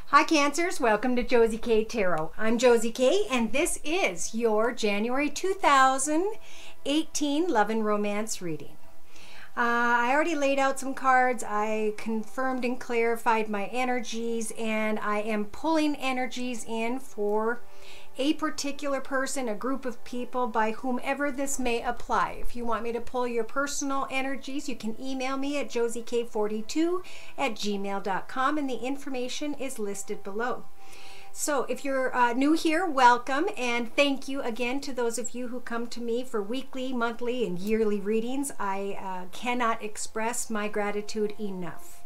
Hi Cancers, welcome to Josie K Tarot. I'm Josie K and this is your January 2018 Love and Romance reading. I already laid out some cards. I confirmed and clarified my energies, and I am pulling energies in for a particular person, a group of people, by whomever this may apply. If you want me to pull your personal energies, you can email me at josiek42@gmail.com, and the information is listed below. So if you're new here, welcome, and thank you again to those of you who come to me for weekly, monthly, and yearly readings. I cannot express my gratitude enough.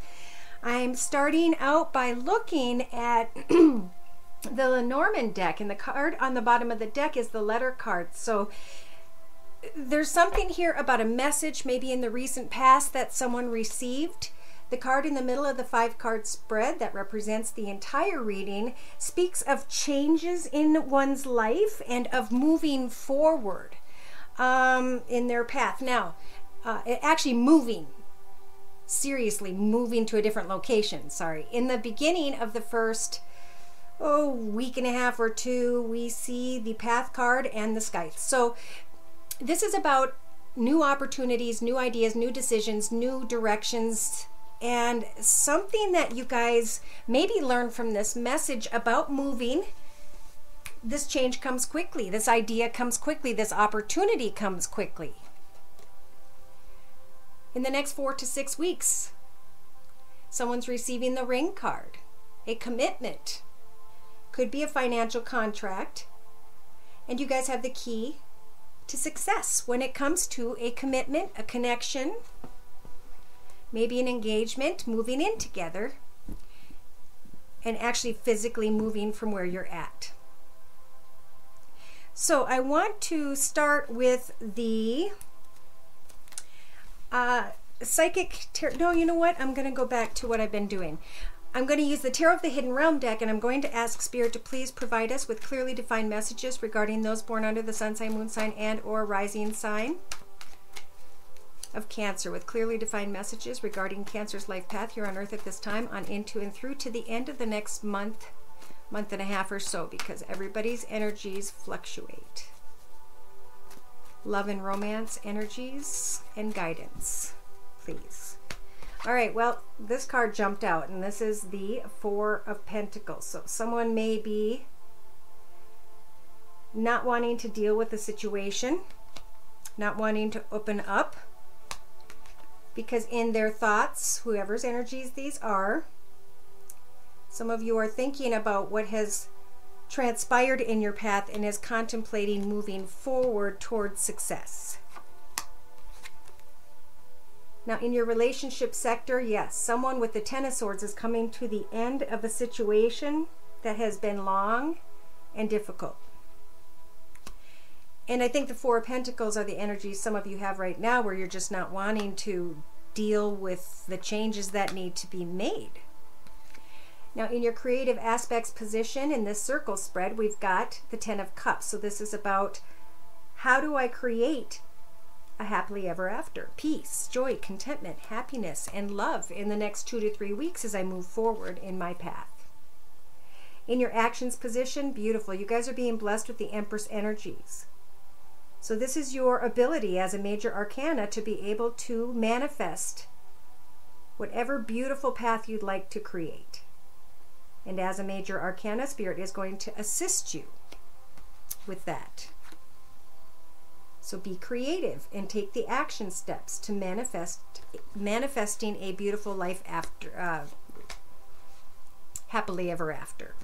I'm starting out by looking at the Lenormand deck, and the card on the bottom of the deck is the letter card. So there's something here about a message maybe in the recent past that someone received. The card in the middle of the 5-card spread that represents the entire reading speaks of changes in one's life and of moving forward in their path. Now, actually moving, seriously moving to a different location, sorry. In the beginning of the first week and a half or two, we see the path card and the scythe. So this is about new opportunities, new ideas, new decisions, new directions, and something that you guys maybe learn from this message about moving. This change comes quickly. This idea comes quickly. This opportunity comes quickly. In the next 4 to 6 weeks, someone's receiving the Ring card. A commitment. Could be a financial contract. And you guys have the key to success when it comes to a commitment, a connection, maybe an engagement, moving in together, and actually physically moving from where you're at. So I want to start with the psychic tarot. No, you know what? I'm going to go back to what I've been doing. I'm going to use the Tarot of the Hidden Realm deck, and I'm going to ask Spirit to please provide us with clearly defined messages regarding those born under the sun sign, moon sign, and or rising sign of Cancer, with clearly defined messages regarding Cancer's life path here on Earth at this time, on into and through to the end of the next month and a half or so, because everybody's energies fluctuate. Love and romance energies and guidance, please. All right, well, this card jumped out, and this is the 4 of Pentacles. So someone may be not wanting to deal with the situation, not wanting to open up, because in their thoughts, whoever's energies these are, some of you are thinking about what has transpired in your path and is contemplating moving forward towards success. Now, in your relationship sector, yes, someone with the 10 of Swords is coming to the end of a situation that has been long and difficult. And I think the 4 of Pentacles are the energies some of you have right now, where you're just not wanting to deal with the changes that need to be made. Now, in your creative aspects position in this circle spread, we've got the 10 of Cups. So this is about, how do I create a happily ever after? Peace, joy, contentment, happiness, and love in the next 2 to 3 weeks as I move forward in my path. In your actions position, beautiful. You guys are being blessed with the Empress energies. So this is your ability as a major arcana to be able to manifest whatever beautiful path you'd like to create. And as a major arcana, Spirit is going to assist you with that. So be creative and take the action steps to manifesting a beautiful life after, happily ever after.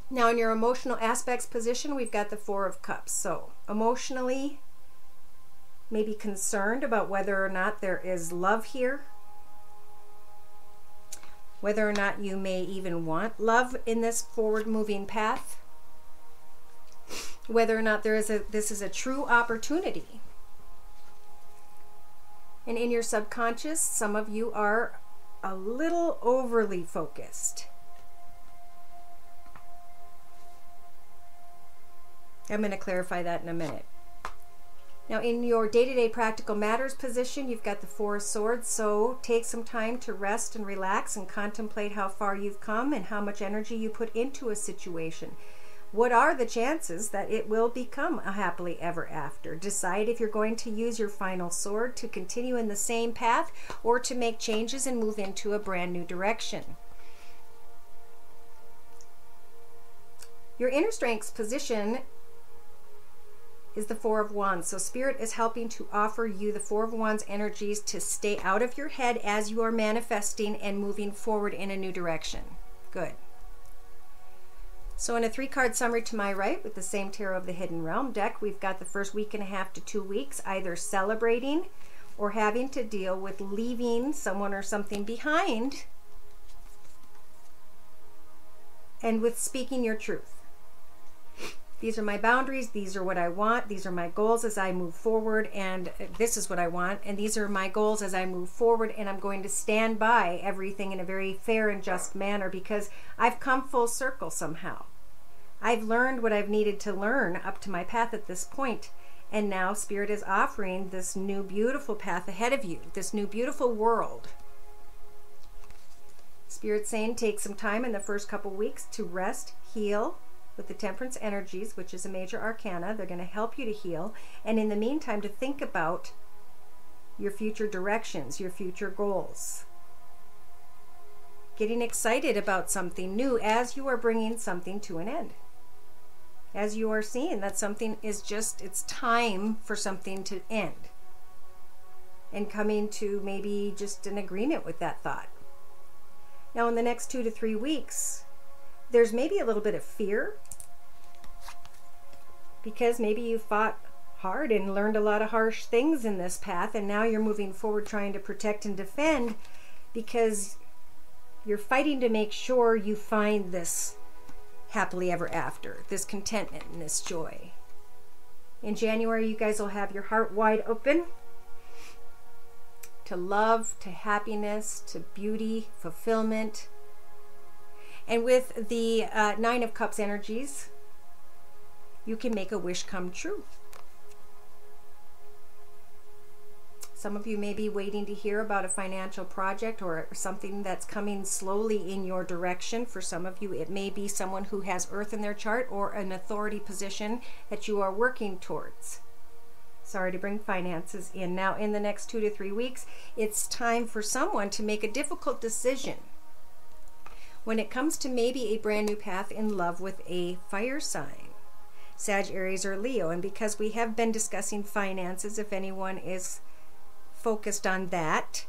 Now, in your emotional aspects position, we've got the 4 of Cups. So emotionally, maybe concerned about whether or not there is love here, whether or not you may even want love in this forward moving path, whether or not this is a true opportunity. And in your subconscious, some of you are a little overly focused. I'm going to clarify that in a minute. Now in your day-to-day practical matters position, you've got the Four of Swords, so take some time to rest and relax and contemplate how far you've come and how much energy you put into a situation. What are the chances that it will become a happily ever after? Decide if you're going to use your final sword to continue in the same path or to make changes and move into a brand new direction. Your inner strengths position is the Four of Wands. So Spirit is helping to offer you the Four of Wands energies to stay out of your head as you are manifesting and moving forward in a new direction. Good. So in a 3-card summary to my right with the same Tarot of the Hidden Realm deck, we've got the first week and a half to 2 weeks either celebrating or having to deal with leaving someone or something behind, and with speaking your truth. These are my boundaries, these are what I want, these are my goals as I move forward, and this is what I want, and these are my goals as I move forward, and I'm going to stand by everything in a very fair and just manner because I've come full circle somehow. I've learned what I've needed to learn up to my path at this point, and now Spirit is offering this new beautiful path ahead of you, this new beautiful world. Spirit's saying take some time in the first couple weeks to rest, heal, with the Temperance energies, which is a major arcana. They're going to help you to heal, and in the meantime to think about your future directions, your future goals. Getting excited about something new as you are bringing something to an end. As you are seeing that something is just, it's time for something to end. And coming to maybe just an agreement with that thought. Now in the next 2 to 3 weeks, there's maybe a little bit of fear because maybe you fought hard and learned a lot of harsh things in this path, and now you're moving forward trying to protect and defend because you're fighting to make sure you find this happily ever after, this contentment and this joy. In January, you guys will have your heart wide open to love, to happiness, to beauty, fulfillment. And with the 9 of Cups energies, you can make a wish come true. Some of you may be waiting to hear about a financial project or something that's coming slowly in your direction. For some of you, it may be someone who has Earth in their chart or an authority position that you are working towards. Sorry to bring finances in. Now, in the next 2 to 3 weeks, it's time for someone to make a difficult decision when it comes to maybe a brand new path in love with a fire sign. Sag, Aries, or Leo. And because we have been discussing finances, if anyone is focused on that,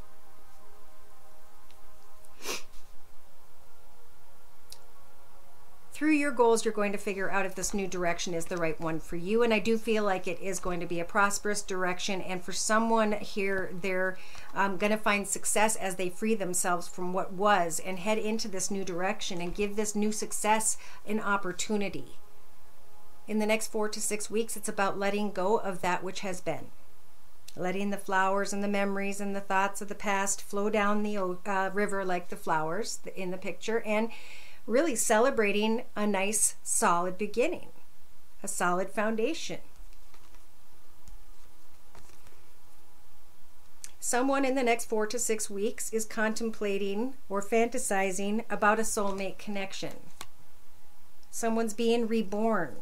through your goals, you're going to figure out if this new direction is the right one for you. And I do feel like it is going to be a prosperous direction. And for someone here, they're going to find success as they free themselves from what was and head into this new direction and give this new success an opportunity. In the next 4 to 6 weeks, it's about letting go of that which has been. Letting the flowers and the memories and the thoughts of the past flow down the river like the flowers in the picture, and really celebrating a nice, solid beginning, a solid foundation. Someone in the next 4 to 6 weeks is contemplating or fantasizing about a soulmate connection. Someone's being reborn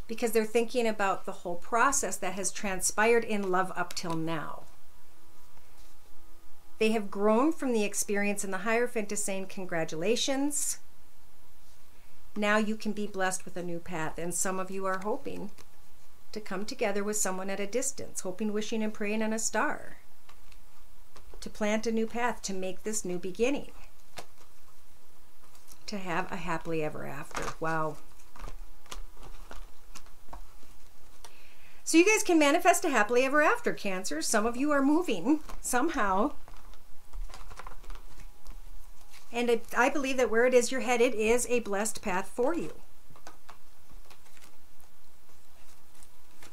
because they're thinking about the whole process that has transpired in love up till now. They have grown from the experience, and the Hierophant is saying, congratulations. Now you can be blessed with a new path. And some of you are hoping to come together with someone at a distance, hoping, wishing, and praying on a star to plant a new path, to make this new beginning, to have a happily ever after. Wow. So you guys can manifest a happily ever after, Cancer. Some of you are moving somehow. And I believe that where it is you're headed is a blessed path for you.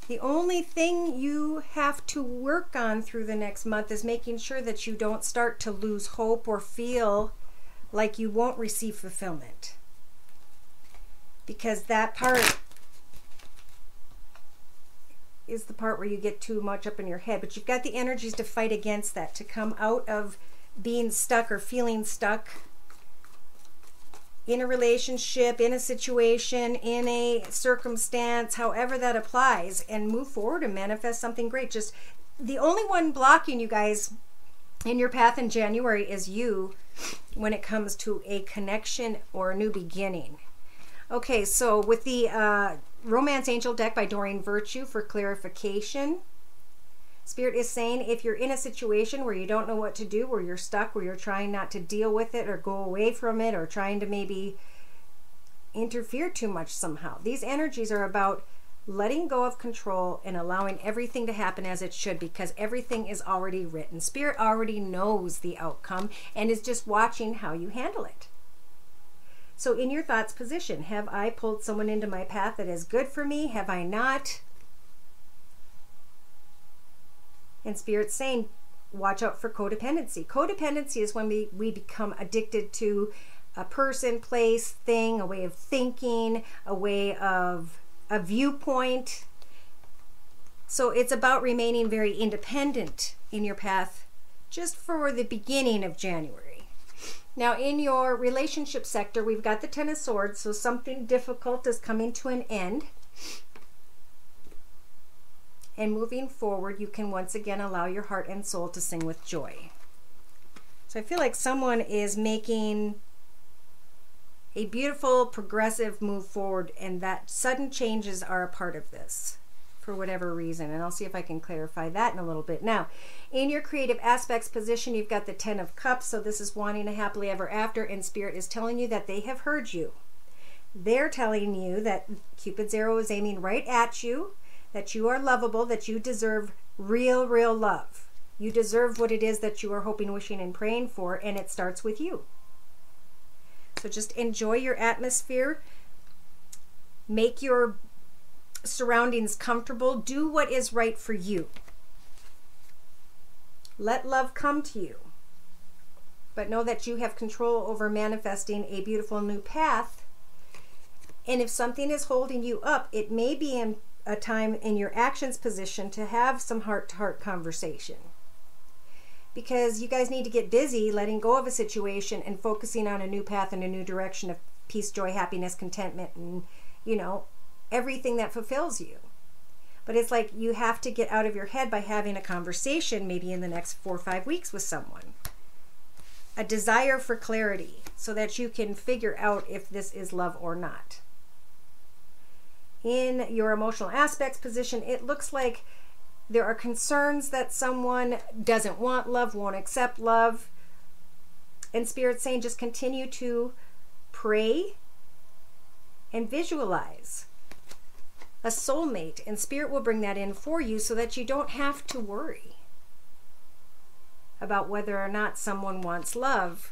The only thing you have to work on through the next month is making sure that you don't start to lose hope or feel like you won't receive fulfillment. Because that part is the part where you get too much up in your head, but you've got the energies to fight against that, to come out of being stuck or feeling stuck in a relationship, in a situation, in a circumstance, however that applies, and move forward and manifest something great. Just the only one blocking you guys in your path in January is you when it comes to a connection or a new beginning. Okay, so with the Romance Angel deck by Doreen Virtue for clarification, Spirit is saying if you're in a situation where you don't know what to do, where you're stuck, where you're trying not to deal with it or go away from it or trying to maybe interfere too much somehow, these energies are about letting go of control and allowing everything to happen as it should, because everything is already written. Spirit already knows the outcome and is just watching how you handle it. So in your thoughts position, have I pulled someone into my path that is good for me? Have I not? And Spirit's saying, watch out for codependency. Codependency is when we become addicted to a person, place, thing, a way of thinking, a way of a viewpoint. So it's about remaining very independent in your path just for the beginning of January. Now in your relationship sector, we've got the Ten of Swords, so something difficult is coming to an end. And moving forward, you can once again allow your heart and soul to sing with joy. So I feel like someone is making a beautiful, progressive move forward, and that sudden changes are a part of this for whatever reason. And I'll see if I can clarify that in a little bit. Now, in your creative aspects position, you've got the Ten of Cups. So this is wanting a happily ever after, and Spirit is telling you that they have heard you. They're telling you that Cupid's arrow is aiming right at you, that you are lovable, that you deserve real, real love. You deserve what it is that you are hoping, wishing, and praying for, and it starts with you. So just enjoy your atmosphere. Make your surroundings comfortable. Do what is right for you. Let love come to you. But know that you have control over manifesting a beautiful new path. And if something is holding you up, it may be in a time in your actions position to have some heart-to-heart conversation, because you guys need to get busy letting go of a situation and focusing on a new path and a new direction of peace, joy, happiness, contentment, and everything that fulfills you. But it's like you have to get out of your head by having a conversation maybe in the next 4 or 5 weeks with someone, a desire for clarity so that you can figure out if this is love or not. In your emotional aspects position, it looks like there are concerns that someone doesn't want love, won't accept love. And Spirit's saying just continue to pray and visualize a soulmate, and Spirit will bring that in for you so that you don't have to worry about whether or not someone wants love.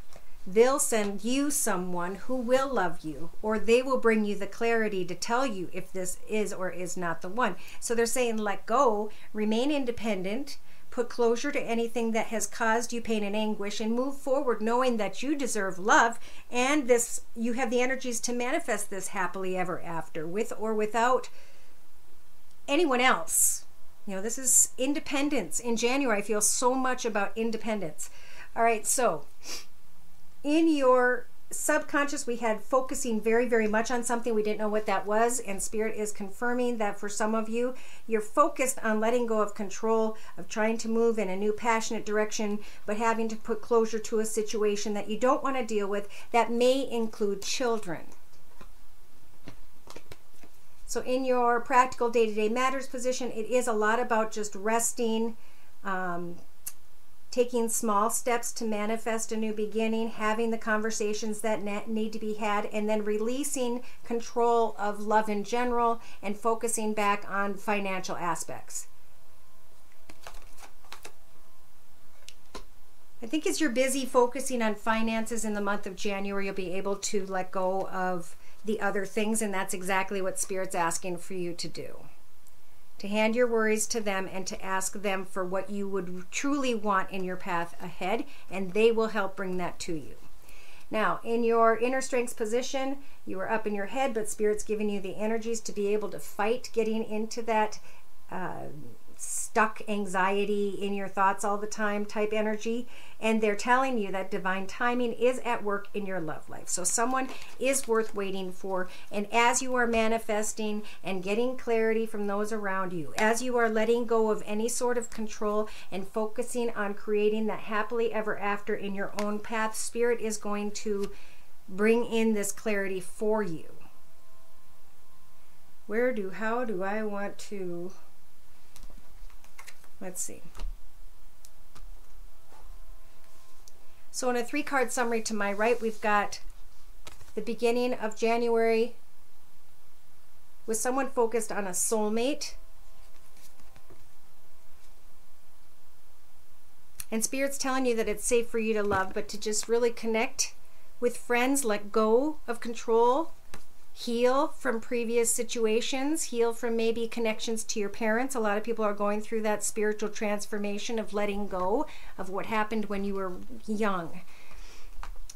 They'll send you someone who will love you, or they will bring you the clarity to tell you if this is or is not the one. So they're saying let go, remain independent, put closure to anything that has caused you pain and anguish, and move forward knowing that you deserve love, and this you have the energies to manifest this happily ever after, with or without anyone else. This is independence. In January, I feel so much about independence. All right, so in your subconscious, we had focusing very, very much on something. We didn't know what that was, and Spirit is confirming that for some of you, you're focused on letting go of control, of trying to move in a new passionate direction, but having to put closure to a situation that you don't want to deal with that may include children. So in your practical day-to-day matters position, it is a lot about just resting, taking small steps to manifest a new beginning, having the conversations that need to be had, and then releasing control of love in general and focusing back on financial aspects. I think as you're busy focusing on finances in the month of January, you'll be able to let go of the other things, and that's exactly what Spirit's asking for you to do. To hand your worries to them and to ask them for what you would truly want in your path ahead, and they will help bring that to you. Now, in your inner strengths position, you are up in your head, but Spirit's giving you the energies to be able to fight getting into that stuck anxiety in your thoughts all the time type energy, and they're telling you that divine timing is at work in your love life. So someone is worth waiting for, and as you are manifesting and getting clarity from those around you, as you are letting go of any sort of control and focusing on creating that happily ever after in your own path, Spirit is going to bring in this clarity for you. How do I want to, let's see. So in a 3-card summary to my right, we've got the beginning of January with someone focused on a soulmate. And Spirit's telling you that it's safe for you to love, but to just really connect with friends, let go of control, heal from previous situations, heal from maybe connections to your parents. A lot of people are going through that spiritual transformation of letting go of what happened when you were young.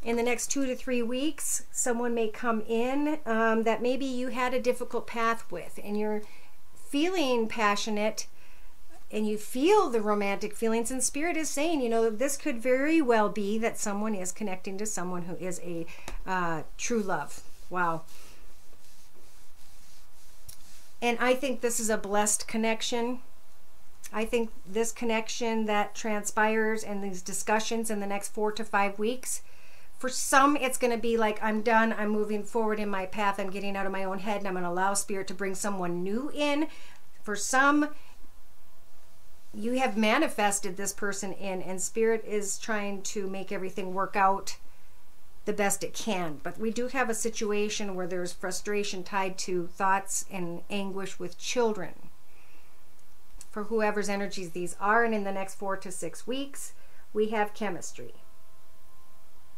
In the next 2 to 3 weeks, someone may come in that maybe you had a difficult path with, and you're feeling passionate and you feel the romantic feelings, and Spirit is saying, you know, this could very well be that someone is connecting to someone who is a true love. Wow. And I think this is a blessed connection. I think this connection that transpires and these discussions in the next 4 to 5 weeks, for some it's going to be like, I'm done, I'm moving forward in my path, I'm getting out of my own head, and I'm going to allow Spirit to bring someone new in. For some, you have manifested this person in, and Spirit is trying to make everything work out the best it can. But we do have a situation where there's frustration tied to thoughts and anguish with children, for whoever's energies these are. And in the next 4 to 6 weeks, we have chemistry.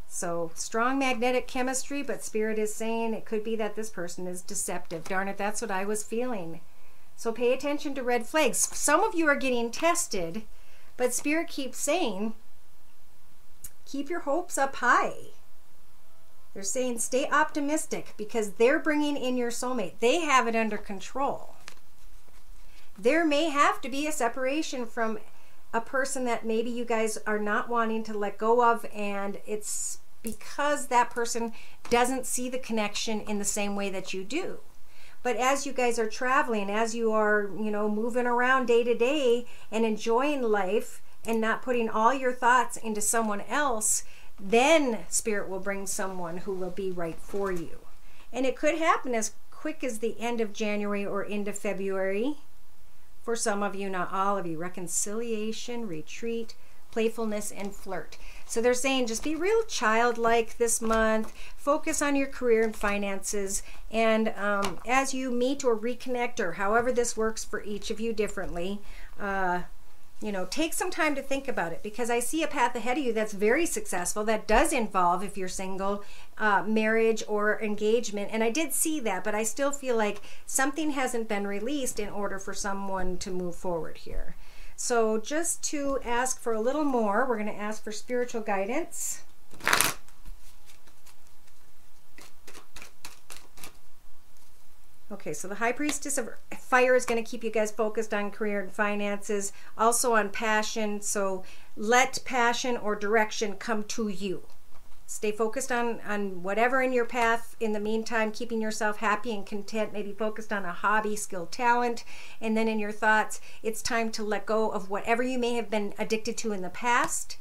So strong magnetic chemistry, but Spirit is saying it could be that this person is deceptive. Darn it, that's what I was feeling. So pay attention to red flags. Some of you are getting tested, but Spirit keeps saying, keep your hopes up high. They're saying stay optimistic, because they're bringing in your soulmate. They have it under control. There may have to be a separation from a person that maybe you guys are not wanting to let go of, and it's because that person doesn't see the connection in the same way that you do. But as you guys are traveling, as you are, you know, moving around day to day and enjoying life and not putting all your thoughts into someone else, then Spirit will bring someone who will be right for you. And it could happen as quick as the end of January or into February. For some of you, not all of you. Reconciliation, retreat, playfulness, and flirt. So they're saying just be real childlike this month. Focus on your career and finances. And as you meet or reconnect, or however this works for each of you differently, you know, take some time to think about it, because I see a path ahead of you that's very successful, that does involve, if you're single, marriage or engagement. And I did see that, but I still feel like something hasn't been released in order for someone to move forward here. So just to ask for a little more, we're going to ask for spiritual guidance. Okay, so the High Priestess of Fire is going to keep you guys focused on career and finances, also on passion. So let passion or direction come to you. Stay focused on whatever in your path. In the meantime, keeping yourself happy and content, maybe focused on a hobby, skill, talent. And then in your thoughts, it's time to let go of whatever you may have been addicted to in the past.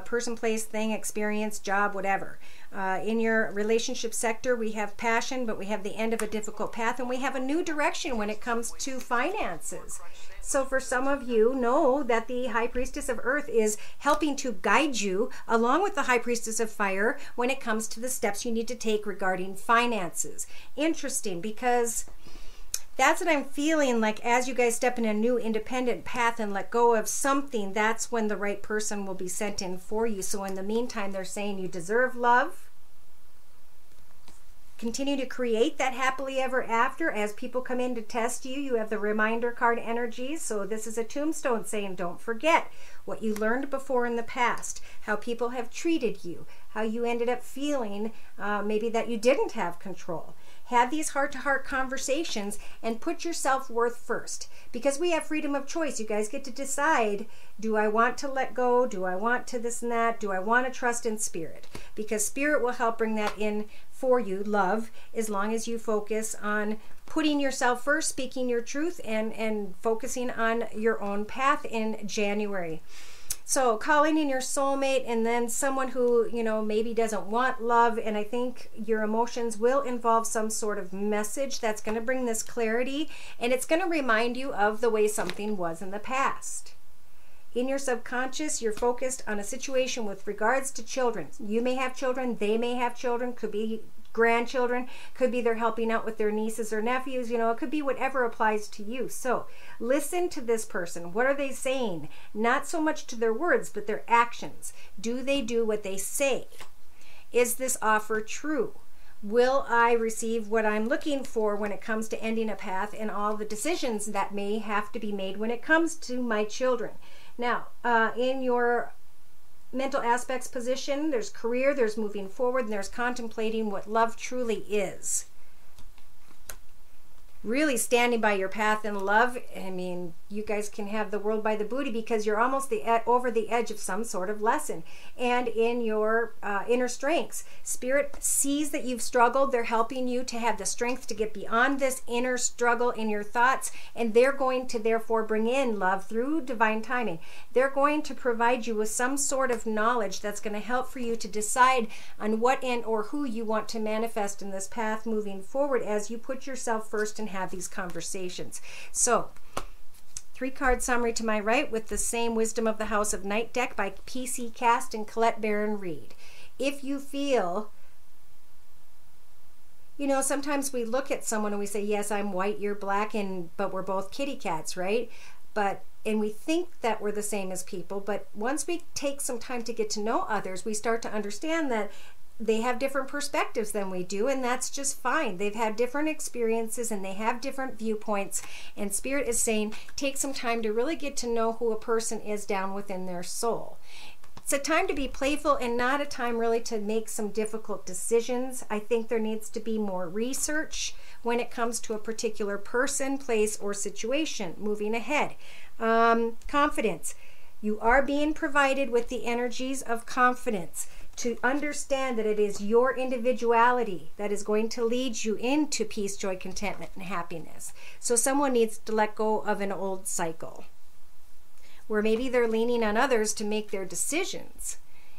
Person, place, thing, experience, job, whatever. In your relationship sector, we have passion, but we have the end of a difficult path, and we have a new direction when it comes to finances. So for some of you, know that the High Priestess of Earth is helping to guide you, along with the High Priestess of Fire, when it comes to the steps you need to take regarding finances. Interesting, because that's what I'm feeling like. As you guys step in a new independent path and let go of something, that's when the right person will be sent in for you. So in the meantime, they're saying you deserve love. Continue to create that happily ever after. As people come in to test you, you have the reminder card energies. So this is a tombstone saying, don't forget what you learned before in the past, how people have treated you, how you ended up feeling maybe that you didn't have control. have these heart-to-heart conversations and put your self-worth first, because we have freedom of choice. You guys get to decide, do I want to let go? Do I want to this and that? Do I want to trust in spirit? Because spirit will help bring that in for you, love, as long as you focus on putting yourself first, speaking your truth, and focusing on your own path in January. So calling in your soulmate, and then someone who, you know, maybe doesn't want love, and I think your emotions will involve some sort of message that's going to bring this clarity, and it's going to remind you of the way something was in the past. In your subconscious, you're focused on a situation with regards to children. You may have children, they may have children, could be grandchildren, could be they're helping out with their nieces or nephews, you know, it could be whatever applies to you. So listen to this person. What are they saying? Not so much to their words, but their actions. Do they do what they say? Is this offer true? Will I receive what I'm looking for when it comes to ending a path and all the decisions that may have to be made when it comes to my children? Now, in your mental aspects position, there's career, there's moving forward, and there's contemplating what love truly is. Really standing by your path in love. I mean, you guys can have the world by the booty, because you're almost over the edge of some sort of lesson. And in your inner strengths, spirit sees that you've struggled. They're helping you to have the strength to get beyond this inner struggle in your thoughts, and they're going to therefore bring in love through divine timing. They're going to provide you with some sort of knowledge that's going to help for you to decide on what and or who you want to manifest in this path moving forward, as you put yourself first and have these conversations. So 3-card summary to my right with the same Wisdom of the House of Night deck by PC Cast and Colette Baron Reed. If you feel, you know, sometimes we look at someone and we say, yes, I'm white, you're black, but we're both kitty cats, right? And we think that we're the same as people, but once we take some time to get to know others, we start to understand that they have different perspectives than we do, and that's just fine. They've had different experiences and they have different viewpoints, and Spirit is saying take some time to really get to know who a person is down within their soul. It's a time to be playful and not a time really to make some difficult decisions. I think there needs to be more research when it comes to a particular person, place, or situation. Moving ahead. Confidence. You are being provided with the energies of confidence to understand that it is your individuality that is going to lead you into peace, joy, contentment, and happiness. So someone needs to let go of an old cycle where maybe they're leaning on others to make their decisions.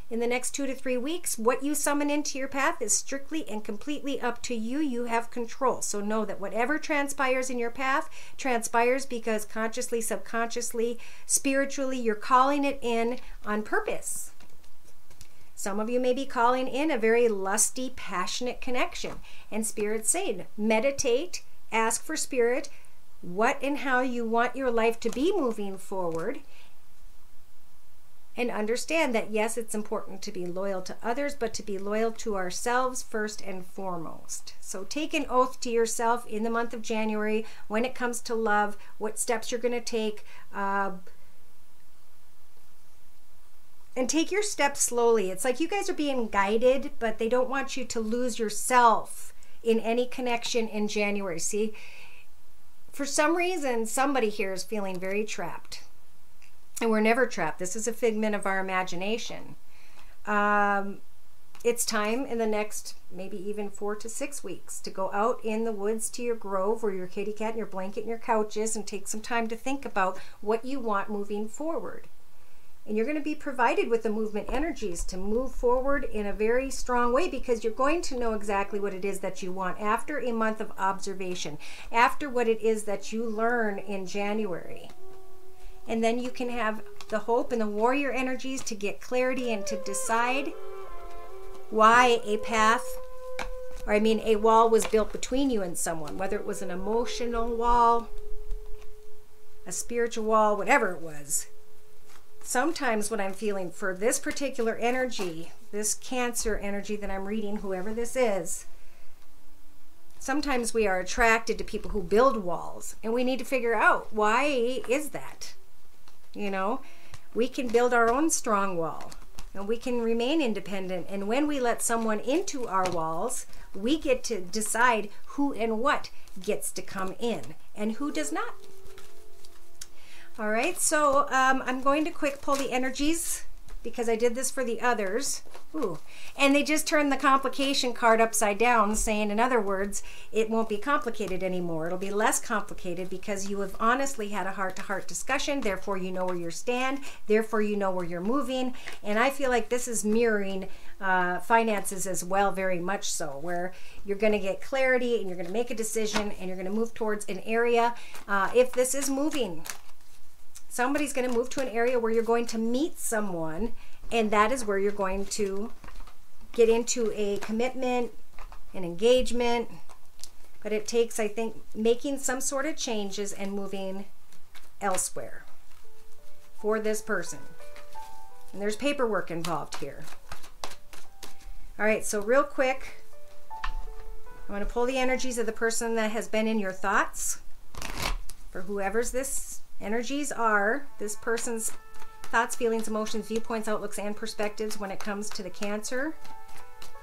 In the next 2 to 3 weeks, what you summon into your path is strictly and completely up to you. You have control. So know that whatever transpires in your path transpires because consciously, subconsciously, spiritually, you're calling it in on purpose. Some of you may be calling in a very lusty, passionate connection. And Spirit's saying, meditate, ask for Spirit, what and how you want your life to be moving forward. And understand that, yes, it's important to be loyal to others, but to be loyal to ourselves first and foremost. So take an oath to yourself in the month of January when it comes to love, what steps you're going to take. And take your steps slowly. It's like you guys are being guided, but they don't want you to lose yourself in any connection in January. See, for some reason, somebody here is feeling very trapped. And we're never trapped. This is a figment of our imagination. It's time in the next maybe even 4 to 6 weeks to go out in the woods to your grove or your kitty cat and your blanket and your couches and take some time to think about what you want moving forward. And you're going to be provided with the movement energies to move forward in a very strong way, because you're going to know exactly what it is that you want after a month of observation, after what it is that you learn in January. And then you can have the hope and the warrior energies to get clarity and to decide why a path, or a wall was built between you and someone, whether it was an emotional wall, a spiritual wall, whatever it was. Sometimes what I'm feeling for this particular energy, this Cancer energy that I'm reading, whoever this is, sometimes we are attracted to people who build walls, and we need to figure out why is that. You know, we can build our own strong wall. and we can remain independent. And when we let someone into our walls, we get to decide who and what gets to come in and who does not. All right, so I'm going to quick pull the energies because I did this for the others. Ooh. And they just turned the complication card upside down, saying, in other words, it won't be complicated anymore. It'll be less complicated because you have honestly had a heart-to-heart discussion. Therefore, you know where you stand. Therefore, you know where you're moving. And I feel like this is mirroring finances as well, very much so, where you're going to get clarity and you're going to make a decision and you're going to move towards an area. If this is moving, somebody's going to move to an area where you're going to meet someone, and that is where you're going to get into a commitment, an engagement. But it takes, I think, making some sort of changes and moving elsewhere for this person. And there's paperwork involved here. All right, so real quick, I'm going to pull the energies of the person that has been in your thoughts. For whoever's this energies are, this person's thoughts, feelings, emotions, viewpoints, outlooks, and perspectives when it comes to the Cancer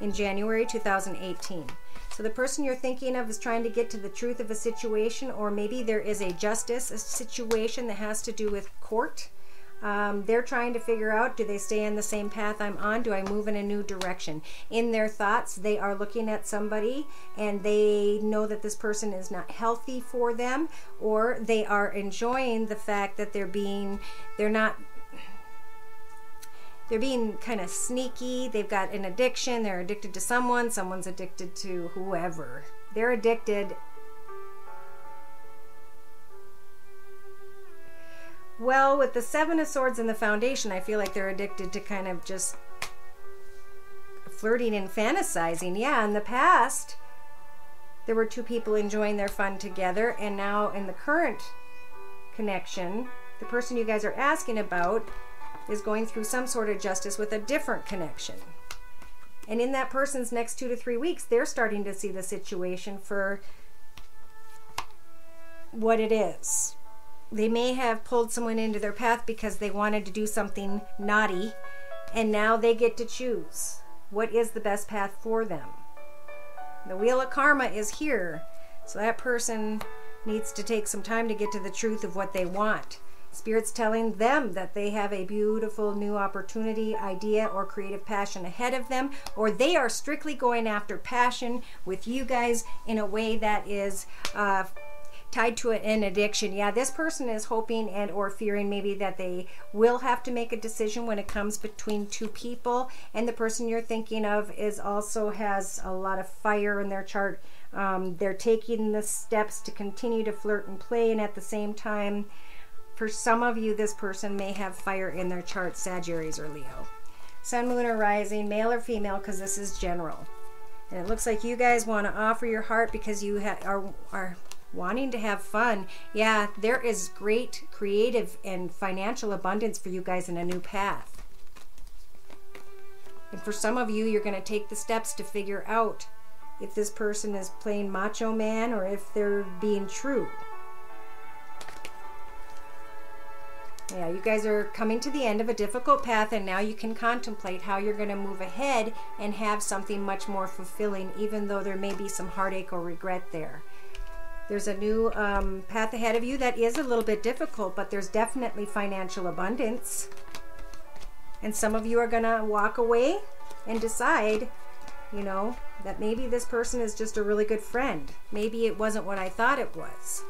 in January 2018. So the person you're thinking of is trying to get to the truth of a situation, or maybe there is a situation that has to do with court. They're trying to figure out, do they stay in the same path I'm on? Do I move in a new direction? In their thoughts, they are looking at somebody and they know that this person is not healthy for them, or they are enjoying the fact that they're being kind of sneaky. They've got an addiction. They're addicted to someone. Someone's addicted to whoever. They're addicted. Well, with the Seven of Swords and the Foundation, I feel like they're addicted to kind of just flirting and fantasizing. Yeah, in the past, there were two people enjoying their fun together, and now in the current connection, the person you guys are asking about is going through some sort of justice with a different connection. And in that person's next 2 to 3 weeks, they're starting to see the situation for what it is. They may have pulled someone into their path because they wanted to do something naughty, and now they get to choose what is the best path for them. The Wheel of Karma is here, so that person needs to take some time to get to the truth of what they want. Spirit's telling them that they have a beautiful new opportunity, idea, or creative passion ahead of them, or they are strictly going after passion with you guys in a way that is tied to an addiction. Yeah, this person is hoping and or fearing maybe that they will have to make a decision when it comes between two people, and the person you're thinking of is also has a lot of fire in their chart. They're taking the steps to continue to flirt and play, and at the same time, for some of you, this person may have fire in their chart, Sagittarius or Leo. Sun, moon, or rising, male or female, because this is general. And it looks like you guys want to offer your heart because you are wanting to have fun. Yeah, there is great creative and financial abundance for you guys in a new path. And for some of you, you're going to take the steps to figure out if this person is playing macho man or if they're being true. Yeah, you guys are coming to the end of a difficult path, and now you can contemplate how you're going to move ahead and have something much more fulfilling, even though there may be some heartache or regret there. There's a new path ahead of you that is a little bit difficult, but there's definitely financial abundance. And some of you are going to walk away and decide, you know, that maybe this person is just a really good friend. Maybe it wasn't what I thought it was.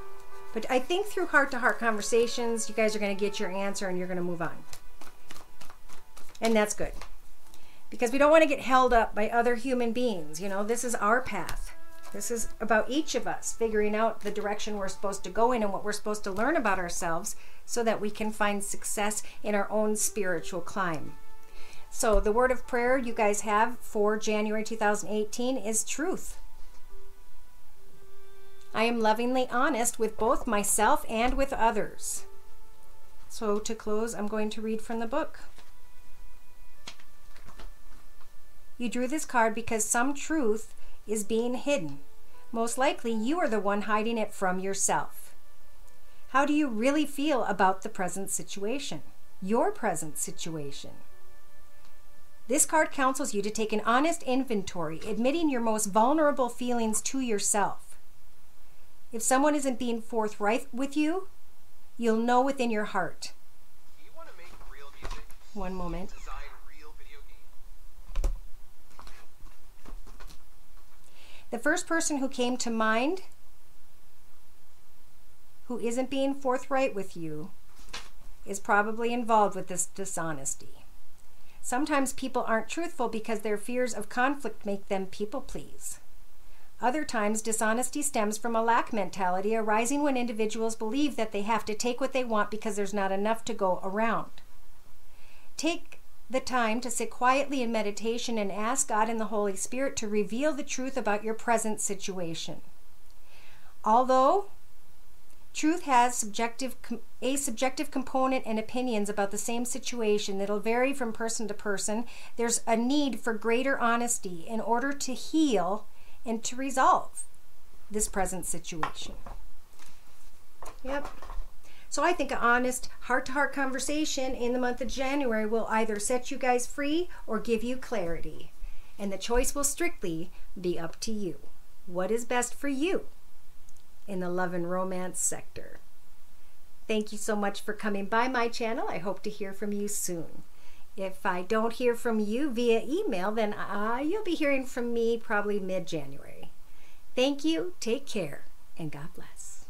But I think through heart-to-heart conversations, you guys are going to get your answer and you're going to move on. And that's good. Because we don't want to get held up by other human beings. You know, this is our path. This is about each of us figuring out the direction we're supposed to go in and what we're supposed to learn about ourselves so that we can find success in our own spiritual climb. So the word of prayer you guys have for January 2018 is truth. I am lovingly honest with both myself and with others. So to close, I'm going to read from the book. You drew this card because some truth is being hidden. Most likely you are the one hiding it from yourself. How do you really feel about the present situation? Your present situation? This card counsels you to take an honest inventory, admitting your most vulnerable feelings to yourself. If someone isn't being forthright with you, you'll know within your heart. Do you want to make real music? One moment. Design real video games. The first person who came to mind who isn't being forthright with you is probably involved with this dishonesty. Sometimes people aren't truthful because their fears of conflict make them people please. Other times, dishonesty stems from a lack mentality arising when individuals believe that they have to take what they want because there's not enough to go around. Take the time to sit quietly in meditation and ask God and the Holy Spirit to reveal the truth about your present situation. Although truth has a subjective component and opinions about the same situation that'll vary from person to person, there's a need for greater honesty in order to heal and to resolve this present situation. Yep. So I think an honest heart-to-heart conversation in the month of January will either set you guys free or give you clarity. And the choice will strictly be up to you. What is best for you in the love and romance sector? Thank you so much for coming by my channel. I hope to hear from you soon. If I don't hear from you via email, then you'll be hearing from me probably mid-January. Thank you, take care, and God bless.